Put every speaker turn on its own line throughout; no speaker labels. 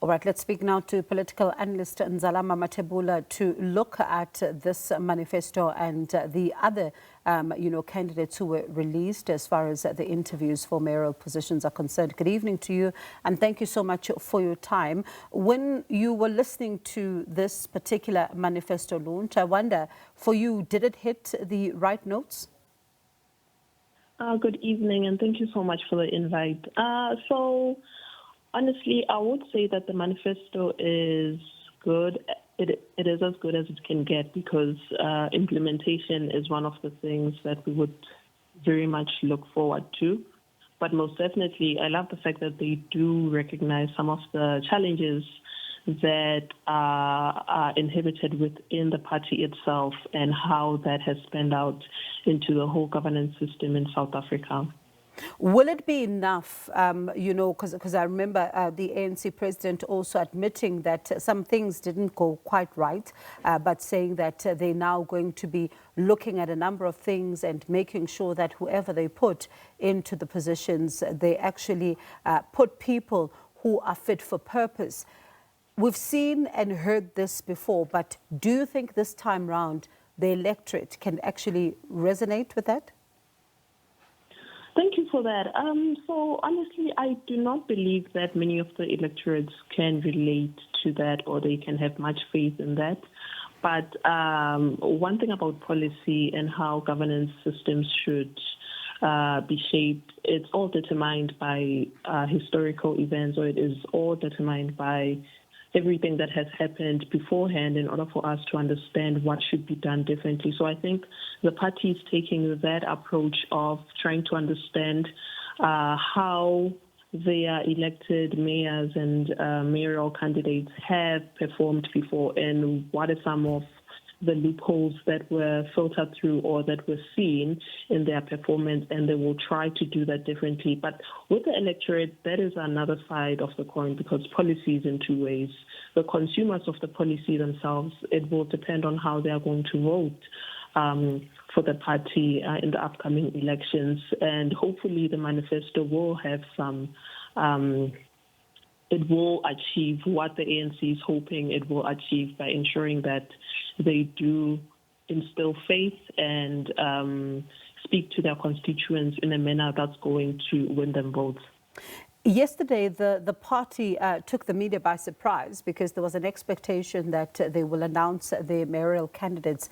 All right, let's speak now to political analyst Ndzalama Mathebula to look at this manifesto and the other, candidates who were released as far as the interviews for mayoral positions are concerned. Good evening to you, and thank you so much for your time. When you were listening to this particular manifesto launch, I wonder, for you, did it hit the right notes?
Good evening, and thank you so much for the invite. Honestly, I would say that the manifesto is good. It is as good as it can get because implementation is one of the things that we would very much look forward to. But most definitely, I love the fact that they do recognize some of the challenges that are inhibited within the party itself and how that has spanned out into the whole governance system in South Africa.
Will it be enough, because I remember the ANC president also admitting that some things didn't go quite right, but saying that they're now going to be looking at a number of things and making sure that whoever they put into the positions, they actually put people who are fit for purpose. We've seen and heard this before, but do you think this time round the electorate can actually resonate with that?
Thank you for that. So honestly, I do not believe that many of the electorates can relate to that or they can have much faith in that. But one thing about policy and how governance systems should be shaped, it's all determined by historical events, or it is all determined by everything that has happened beforehand in order for us to understand what should be done differently. So I think the party is taking that approach of trying to understand how their elected mayors and mayoral candidates have performed before and what are some of the loopholes that were filtered through or that were seen in their performance, and they will try to do that differently. But with the electorate, that is another side of the coin because policy is in two ways. The consumers of the policy themselves, it will depend on how they are going to vote for the party in the upcoming elections. And hopefully the manifesto will have some it will achieve what the ANC is hoping it will achieve by ensuring that they do instill faith and speak to their constituents in a manner that's going to win them votes.
Yesterday, the party took the media by surprise because there was an expectation that they will announce the mayoral candidates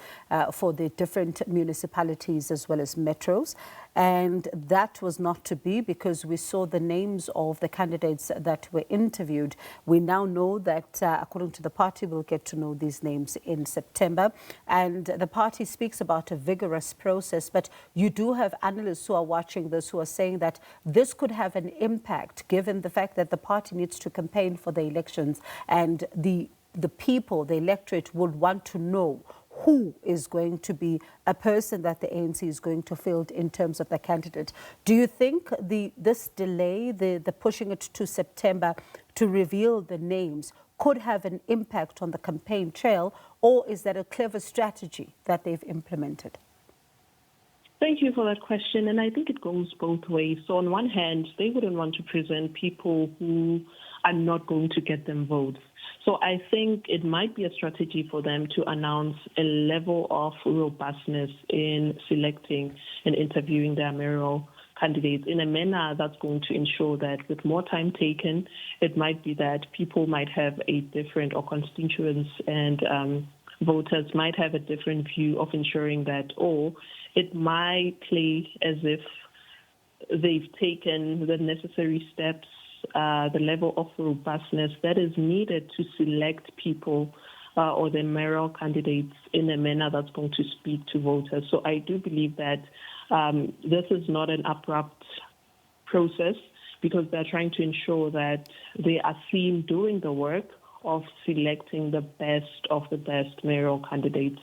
for the different municipalities as well as metros. And that was not to be because we saw the names of the candidates that were interviewed. We now know that, according to the party, we'll get to know these names in September. And the party speaks about a vigorous process. But you do have analysts who are watching this who are saying that this could have an impact given the fact that the party needs to campaign for the elections and the people, the electorate, would want to know who is going to be a person that the ANC is going to field in terms of the candidate. Do you think this delay, the pushing it to September to reveal the names could have an impact on the campaign trail, or is that a clever strategy that they've implemented?
Thank you for that question, and I think it goes both ways. So on one hand, they wouldn't want to present people who are not going to get them votes. So I think it might be a strategy for them to announce a level of robustness in selecting and interviewing their mayoral candidates in a manner that's going to ensure that with more time taken, it might be that people might have a different, or constituents and voters might have a different view of ensuring that, it might play as if they've taken the necessary steps, the level of robustness that is needed to select people or the mayoral candidates in a manner that's going to speak to voters. So I do believe that this is not an abrupt process because they're trying to ensure that they are seen doing the work of selecting the best of the best mayoral candidates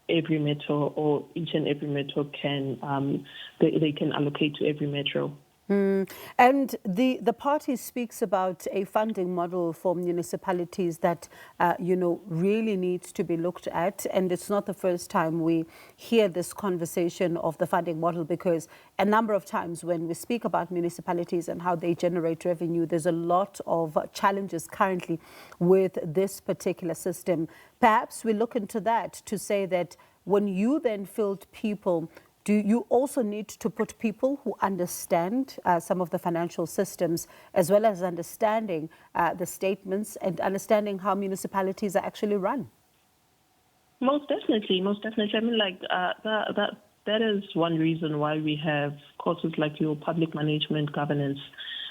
every metro or each and every metro can, they can allocate to every metro.
And the party speaks about a funding model for municipalities that, really needs to be looked at. And it's not the first time we hear this conversation of the funding model, because a number of times when we speak about municipalities and how they generate revenue, there's a lot of challenges currently with this particular system. Perhaps we look into that to say that when you then field people, do you also need to put people who understand some of the financial systems, as well as understanding the statements and understanding how municipalities are actually run?
Most definitely, most definitely. I mean, that is one reason why we have courses like your public management governance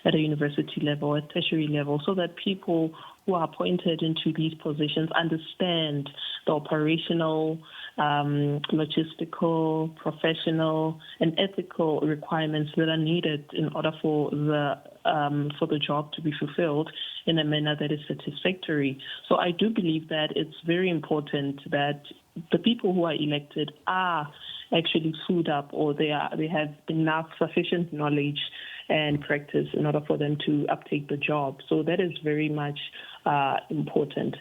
at a university level, at tertiary level, so that people who are appointed into these positions understand the operational, logistical, professional, and ethical requirements that are needed in order for the job to be fulfilled in a manner that is satisfactory. So I do believe that it's very important that the people who are elected are actually clued up, or they have enough sufficient knowledge and practice in order for them to uptake the job. So that is very much important.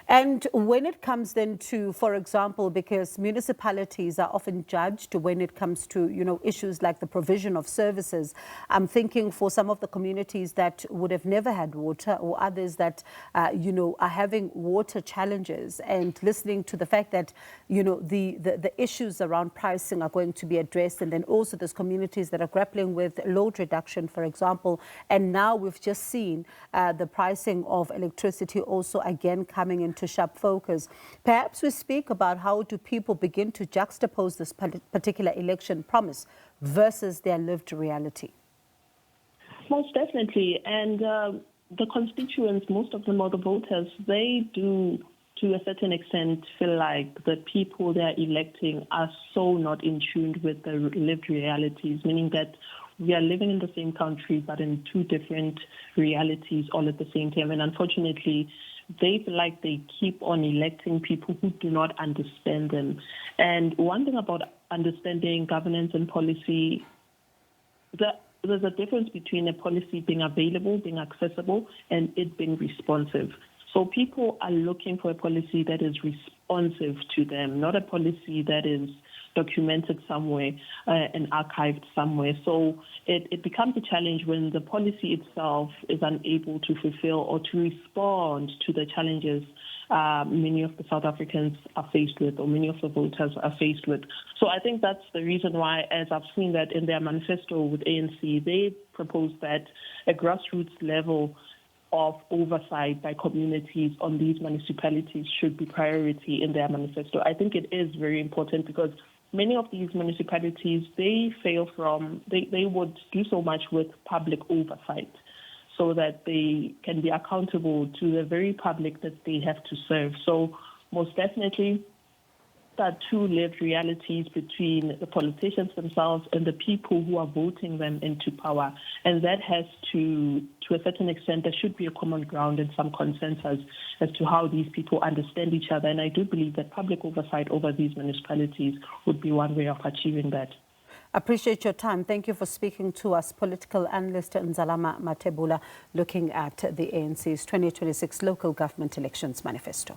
And when it comes then to, for example, because municipalities are often judged when it comes to, issues like the provision of services, I'm thinking for some of the communities that would have never had water, or others that, are having water challenges, and listening to the fact that, the issues around pricing are going to be addressed. And then also there's communities that are grappling with load reduction, for example. And now we've just seen the pricing of electricity also again coming into sharp focus. Perhaps we speak about how do people begin to juxtapose this particular election promise versus their lived reality?
Most definitely. And the constituents, most of them are the voters, they do, to a certain extent, feel like the people they're electing are so not in tune with the lived realities, meaning that we are living in the same country, but in two different realities all at the same time. And unfortunately, they feel like they keep on electing people who do not understand them. And one thing about understanding governance and policy, there's a difference between a policy being available, being accessible, and it being responsive. So people are looking for a policy that is responsive to them, not a policy that is documented somewhere and archived somewhere. So it becomes a challenge when the policy itself is unable to fulfill or to respond to the challenges many of the South Africans are faced with, or many of the voters are faced with. So I think that's the reason why, as I've seen that in their manifesto with ANC, they propose that a grassroots level of oversight by communities on these municipalities should be priority in their manifesto. I think it is very important because many of these municipalities, they would do so much with public oversight so that they can be accountable to the very public that they have to serve. So most definitely, there are two lived realities between the politicians themselves and the people who are voting them into power. And that has to a certain extent, there should be a common ground and some consensus as to how these people understand each other. And I do believe that public oversight over these municipalities would be one way of achieving that.
Appreciate your time. Thank you for speaking to us. Political analyst Ndzalama Mathebula, looking at the ANC's 2026 Local Government Elections Manifesto.